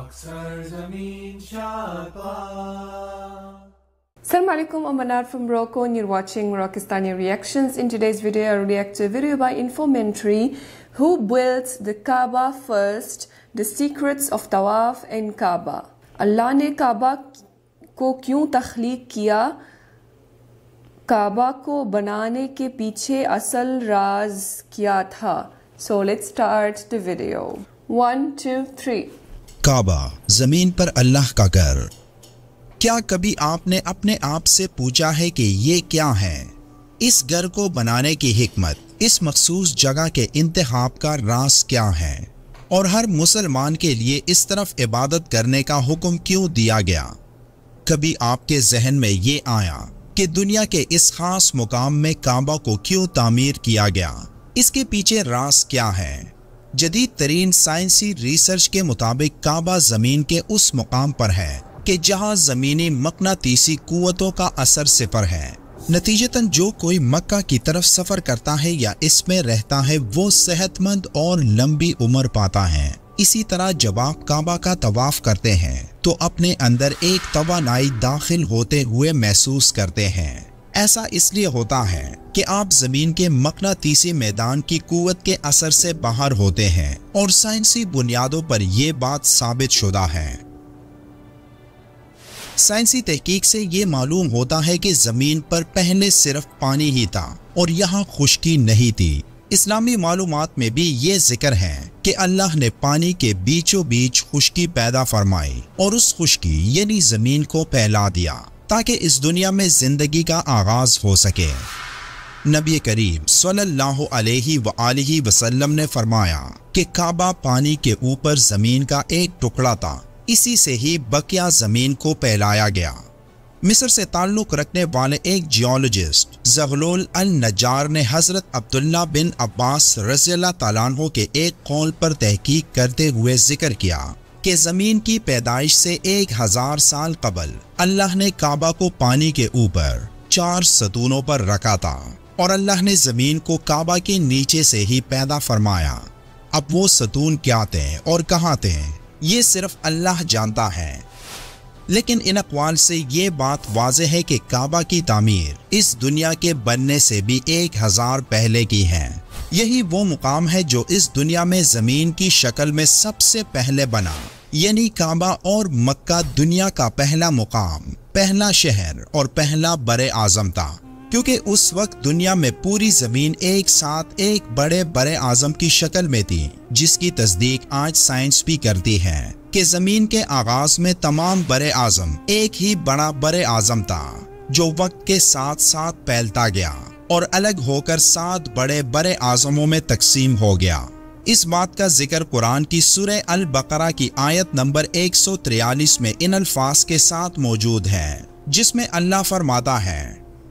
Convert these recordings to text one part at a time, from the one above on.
Assalamu alaikum, I'm Manar from Morocco and you're watching Moroccistani Reactions. In today's video, I react to a video by Infomentary, Who Built the Kaaba First? The Secrets of Tawaf and Kaaba. اللہ نے کعبہ کو کیوں تخلیق کیا؟ کعبہ کو بنانے کے پیچھے اصل راز کیا تھا؟ So let's start the video. 1, 2, 3. کعبہ، زمین پر اللہ کا گھر۔ کیا کبھی آپ نے اپنے آپ سے پوچھا ہے کہ یہ کیا ہے؟ اس گھر کو بنانے کی حکمت، اس مخصوص جگہ کے انتخاب کا راز کیا ہے؟ اور ہر مسلمان کے لیے اس طرف عبادت کرنے کا حکم کیوں دیا گیا؟ کبھی آپ کے ذہن میں یہ آیا کہ دنیا کے اس خاص مقام میں کعبہ کو کیوں تعمیر کیا گیا؟ اس کے پیچھے راز کیا ہے؟ جدید ترین سائنسی ریسرچ کے مطابق کعبہ زمین کے اس مقام پر ہے کہ جہاں زمینی مقناطیسی قوتوں کا اثر صفر ہے۔ نتیجتاً جو کوئی مکہ کی طرف سفر کرتا ہے یا اس میں رہتا ہے وہ صحت مند اور لمبی عمر پاتا ہے۔ اسی طرح جب آپ کعبہ کا طواف کرتے ہیں تو اپنے اندر ایک توانائی داخل ہوتے ہوئے محسوس کرتے ہیں۔ ایسا اس لیے ہوتا ہے کہ آپ زمین کے مقناطیسی میدان کی قوت کے اثر سے باہر ہوتے ہیں اور سائنسی بنیادوں پر یہ بات ثابت شدہ ہے۔ سائنسی تحقیق سے یہ معلوم ہوتا ہے کہ زمین پر پہلے صرف پانی ہی تھا اور یہاں خشکی نہیں تھی۔ اسلامی معلومات میں بھی یہ ذکر ہے کہ اللہ نے پانی کے بیچوں بیچ خشکی پیدا فرمائی اور اس خشکی یعنی زمین کو پھیلا دیا تاکہ اس دنیا میں زندگی کا آغاز ہو سکے۔ نبی کریم صلی اللہ علیہ وآلہ وسلم نے فرمایا کہ کعبہ پانی کے اوپر زمین کا ایک ٹکڑا تھا، اسی سے ہی بقیہ زمین کو پھیلایا گیا۔ مصر سے تعلق رکھنے والے ایک جیولوجسٹ زغلول النجار نے حضرت عبداللہ بن عباس رضی اللہ تعالیٰ عنہ کے ایک قول پر تحقیق کرتے ہوئے ذکر کیا کہ زمین کی پیدائش سے 1000 سال قبل اللہ نے کعبہ کو پانی کے اوپر 4 ستونوں پر رکھا تھا اور اللہ نے زمین کو کعبہ کے نیچے سے ہی پیدا فرمایا۔ اب وہ ستون کیا تھے اور کہاں تھے یہ صرف اللہ جانتا ہے، لیکن ان اقوال سے یہ بات واضح ہے کہ کعبہ کی تعمیر اس دنیا کے بننے سے بھی 1000 پہلے کی ہے۔ یہی وہ مقام ہے جو اس دنیا میں زمین کی شکل میں سب سے پہلے بنا، یعنی کعبہ اور مکہ دنیا کا پہلا مقام، پہلا شہر اور پہلا بر اعظم تھا، کیونکہ اس وقت دنیا میں پوری زمین ایک ساتھ ایک بڑے بر اعظم کی شکل میں تھی، جس کی تصدیق آج سائنس بھی کرتی ہے کہ زمین کے آغاز میں تمام بر اعظم ایک ہی بڑا بر اعظم تھا جو وقت کے ساتھ ساتھ پھیلتا گیا اور الگ ہو کر 7 بڑے بر اعظموں میں تقسیم ہو گیا۔ اس بات کا ذکر قرآن کی سورہ البقرہ کی آیت نمبر 143 میں ان الفاظ کے ساتھ موجود ہے، جس میں اللہ فرماتا ہے،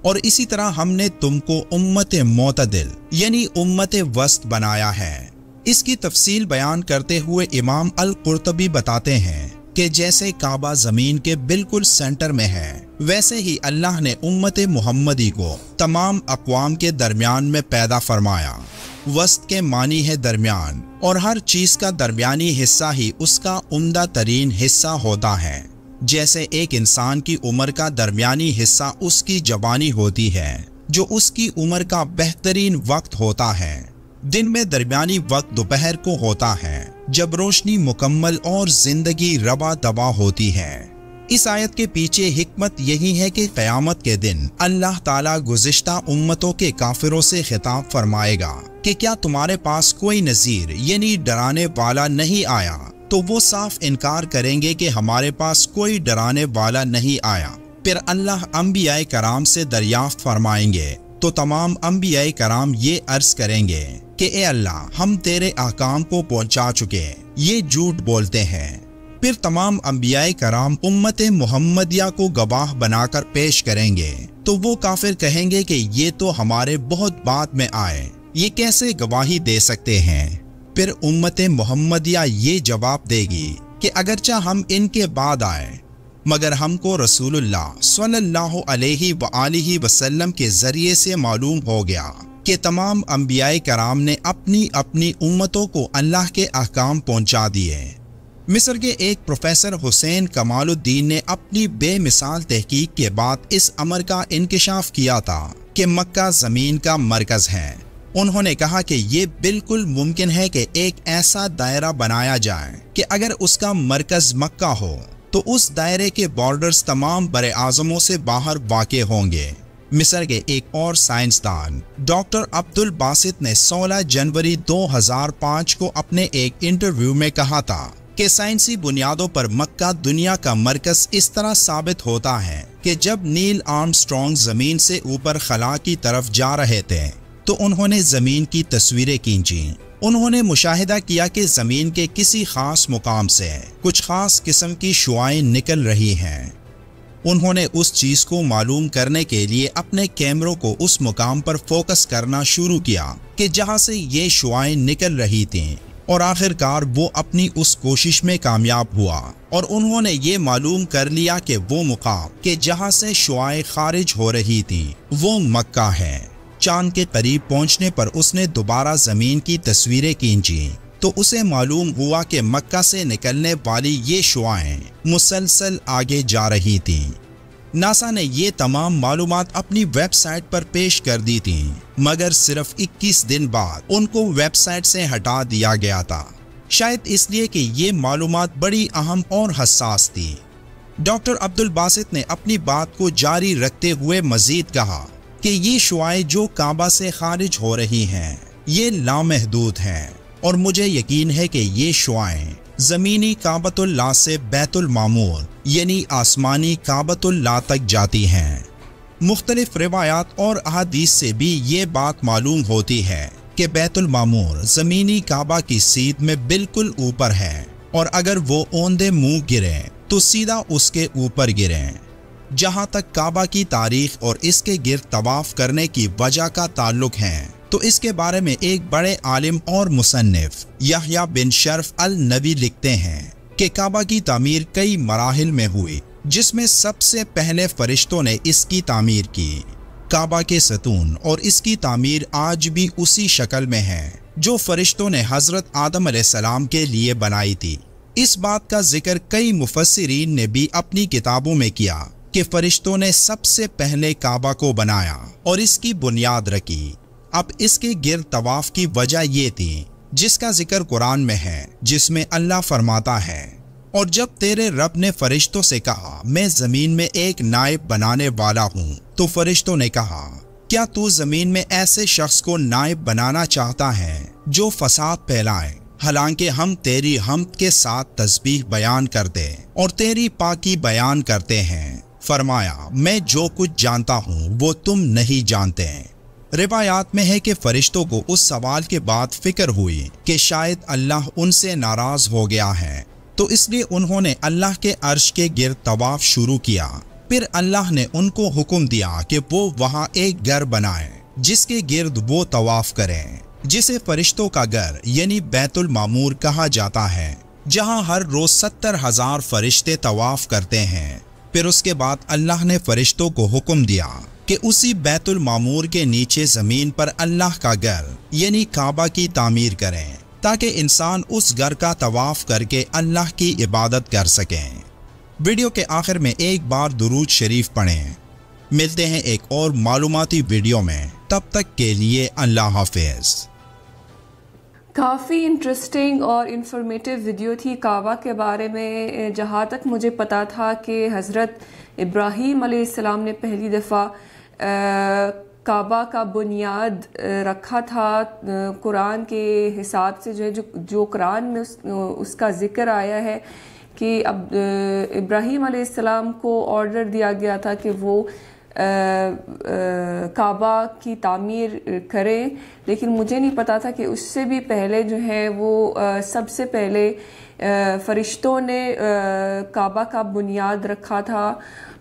اور اسی طرح ہم نے تم کو امت معتدل یعنی امت وسط بنایا ہے۔ اس کی تفصیل بیان کرتے ہوئے امام القرطبی بتاتے ہیں کہ جیسے کعبہ زمین کے بالکل سینٹر میں ہے، ویسے ہی اللہ نے امت محمدی کو تمام اقوام کے درمیان میں پیدا فرمایا۔ وسط کے معنی ہے درمیان، اور ہر چیز کا درمیانی حصہ ہی اس کا عمدہ ترین حصہ ہوتا ہے۔ جیسے ایک انسان کی عمر کا درمیانی حصہ اس کی جوانی ہوتی ہے، جو اس کی عمر کا بہترین وقت ہوتا ہے۔ دن میں درمیانی وقت دوپہر کو ہوتا ہے، جب روشنی مکمل اور زندگی روا دوا ہوتی ہے۔ اس آیت کے پیچھے حکمت یہی ہے کہ قیامت کے دن اللہ تعالیٰ گزشتہ امتوں کے کافروں سے خطاب فرمائے گا کہ کیا تمہارے پاس کوئی نذیر یعنی ڈرانے والا نہیں آیا؟ تو وہ صاف انکار کریں گے کہ ہمارے پاس کوئی ڈرانے والا نہیں آیا۔ پھر اللہ انبیاء کرام سے دریافت فرمائیں گے تو تمام انبیاء کرام یہ عرض کریں گے کہ اے اللہ، ہم تیرے احکام کو پہنچا چکے، یہ جھوٹ بولتے ہیں۔ پھر تمام انبیاء کرام امت محمدیہ کو گواہ بنا کر پیش کریں گے تو وہ کافر کہیں گے کہ یہ تو ہمارے بہت بعد میں آئے، یہ کیسے گواہی دے سکتے ہیں؟ پھر امت محمدیہ یہ جواب دے گی کہ اگرچہ ہم ان کے بعد آئے، مگر ہم کو رسول اللہ صلی اللہ علیہ وآلہ وسلم کے ذریعے سے معلوم ہو گیا کہ تمام انبیاء کرام نے اپنی اپنی امتوں کو اللہ کے احکام پہنچا دیے۔ مصر کے ایک پروفیسر حسین کمال الدین نے اپنی بے مثال تحقیق کے بعد اس امر کا انکشاف کیا تھا کہ مکہ زمین کا مرکز ہے۔ انہوں نے کہا کہ یہ بالکل ممکن ہے کہ ایک ایسا دائرہ بنایا جائے کہ اگر اس کا مرکز مکہ ہو تو اس دائرے کے بارڈرز تمام بر اعظموں سے باہر واقع ہوں گے۔ مصر کے ایک اور سائنسدان ڈاکٹر عبد الباسط نے 16 جنوری 2005 کو اپنے ایک انٹرویو میں کہا تھا کہ سائنسی بنیادوں پر مکہ دنیا کا مرکز اس طرح ثابت ہوتا ہے کہ جب نیل آرمسٹرانگ زمین سے اوپر خلا کی طرف جا رہے تھے تو انہوں نے زمین کی تصویریں کھینچیں۔ انہوں نے مشاہدہ کیا کہ زمین کے کسی خاص مقام سے کچھ خاص قسم کی شعاعیں نکل رہی ہیں۔ انہوں نے اس چیز کو معلوم کرنے کے لیے اپنے کیمروں کو اس مقام پر فوکس کرنا شروع کیا کہ جہاں سے یہ شعاعیں نکل رہی تھیں، اور آخر کار وہ اپنی اس کوشش میں کامیاب ہوا اور انہوں نے یہ معلوم کر لیا کہ وہ مقام کہ جہاں سے شعاعیں خارج ہو رہی تھیں وہ مکہ ہے۔ چاند کے قریب پہنچنے پر اس نے دوبارہ زمین کی تصویریں کھینچیں تو اسے معلوم ہوا کہ مکہ سے نکلنے والی یہ شعاعیں مسلسل آگے جا رہی تھیں۔ ناسا نے یہ تمام معلومات اپنی ویب سائٹ پر پیش کر دی تھیں، مگر صرف 21 دن بعد ان کو ویب سائٹ سے ہٹا دیا گیا تھا، شاید اس لیے کہ یہ معلومات بڑی اہم اور حساس تھی۔ ڈاکٹر عبد الباسط نے اپنی بات کو جاری رکھتے ہوئے مزید کہا کہ یہ شعاعیں جو کعبہ سے خارج ہو رہی ہیں یہ لامحدود ہیں، اور مجھے یقین ہے کہ یہ شعاعیں زمینی کعبۃ اللہ سے بیت المعمور یعنی آسمانی کعبۃ اللہ تک جاتی ہیں۔ مختلف روایات اور احادیث سے بھی یہ بات معلوم ہوتی ہے کہ بیت المعمور زمینی کعبہ کی سیدھ میں بالکل اوپر ہے، اور اگر وہ اوندے منہ گرے تو سیدھا اس کے اوپر گریں۔ جہاں تک کعبہ کی تاریخ اور اس کے گرد طواف کرنے کی وجہ کا تعلق ہے تو اس کے بارے میں ایک بڑے عالم اور مصنف یحییٰ بن شرف النووی لکھتے ہیں کہ کعبہ کی تعمیر کئی مراحل میں ہوئی، جس میں سب سے پہلے فرشتوں نے اس کی تعمیر کی۔ کعبہ کے ستون اور اس کی تعمیر آج بھی اسی شکل میں ہے جو فرشتوں نے حضرت آدم علیہ السلام کے لیے بنائی تھی۔ اس بات کا ذکر کئی مفسرین نے بھی اپنی کتابوں میں کیا کہ فرشتوں نے سب سے پہلے کعبہ کو بنایا اور اس کی بنیاد رکھی۔ اب اس کے گرد طواف کی وجہ یہ تھی جس کا ذکر قرآن میں ہے، جس میں اللہ فرماتا ہے، اور جب تیرے رب نے فرشتوں سے کہا میں زمین میں ایک نائب بنانے والا ہوں تو فرشتوں نے کہا کیا تو زمین میں ایسے شخص کو نائب بنانا چاہتا ہے جو فساد پھیلائے، حالانکہ ہم تیری حمد کے ساتھ تسبیح بیان کرتے اور تیری پاکی بیان کرتے ہیں۔ فرمایا میں جو کچھ جانتا ہوں وہ تم نہیں جانتے۔ روایات میں ہے کہ فرشتوں کو اس سوال کے بعد فکر ہوئی کہ شاید اللہ ان سے ناراض ہو گیا ہے، تو اس لیے انہوں نے اللہ کے عرش کے گرد طواف شروع کیا۔ پھر اللہ نے ان کو حکم دیا کہ وہ وہاں ایک گھر بنائیں جس کے گرد وہ طواف کریں، جسے فرشتوں کا گھر یعنی بیت المعمور کہا جاتا ہے، جہاں ہر روز 70,000 فرشتے طواف کرتے ہیں۔ پھر اس کے بعد اللہ نے فرشتوں کو حکم دیا کہ اسی بیت المعمور کے نیچے زمین پر اللہ کا گھر یعنی کعبہ کی تعمیر کریں، تاکہ انسان اس گھر کا طواف کر کے اللہ کی عبادت کر سکیں۔ ویڈیو کے آخر میں ایک بار درود شریف پڑھیں۔ ملتے ہیں ایک اور معلوماتی ویڈیو میں، تب تک کے لیے اللہ حافظ۔ کافی انٹرسٹنگ اور انفارمیٹیو ویڈیو تھی کعبہ کے بارے میں۔ جہاں تک مجھے پتا تھا کہ حضرت ابراہیم علیہ السلام نے پہلی دفعہ کعبہ کا بنیاد رکھا تھا، قرآن کے حساب سے جو قرآن میں اس کا ذکر آیا ہے کہ اب ابراہیم علیہ السلام کو آرڈر دیا گیا تھا کہ وہ کعبہ کی تعمیر کریں، لیکن مجھے نہیں پتا تھا کہ اس سے بھی پہلے جو ہے وہ سب سے پہلے فرشتوں نے کعبہ کا بنیاد رکھا تھا۔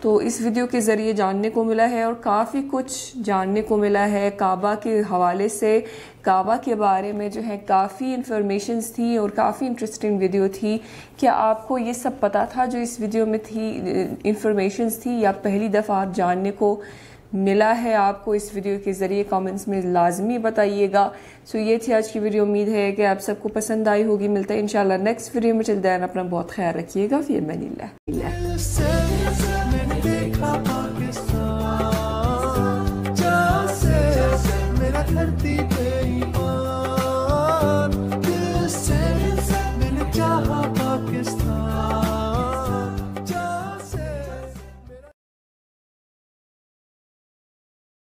تو اس ویڈیو کے ذریعے جاننے کو ملا ہے، اور کافی کچھ جاننے کو ملا ہے کعبہ کے حوالے سے۔ کعبہ کے بارے میں جو ہے کافی انفارمیشنز تھی اور کافی انٹرسٹنگ ویڈیو تھی۔ کیا آپ کو یہ سب پتا تھا جو اس ویڈیو میں تھی انفارمیشنز تھی، یا پہلی دفعہ آپ جاننے کو ملا ہے آپ کو اس ویڈیو کے ذریعے کامنٹس میں لازمی بتائیے گا. سو یہ تھی آج کی ویڈیو. امید ہے کہ آپ سب کو پسند آئی ہوگی. ملتے ہیں انشاءاللہ نیکسٹ ویڈیو میں. چل دین اپنا بہت خیال رکھیے گا. فی امان اللہ.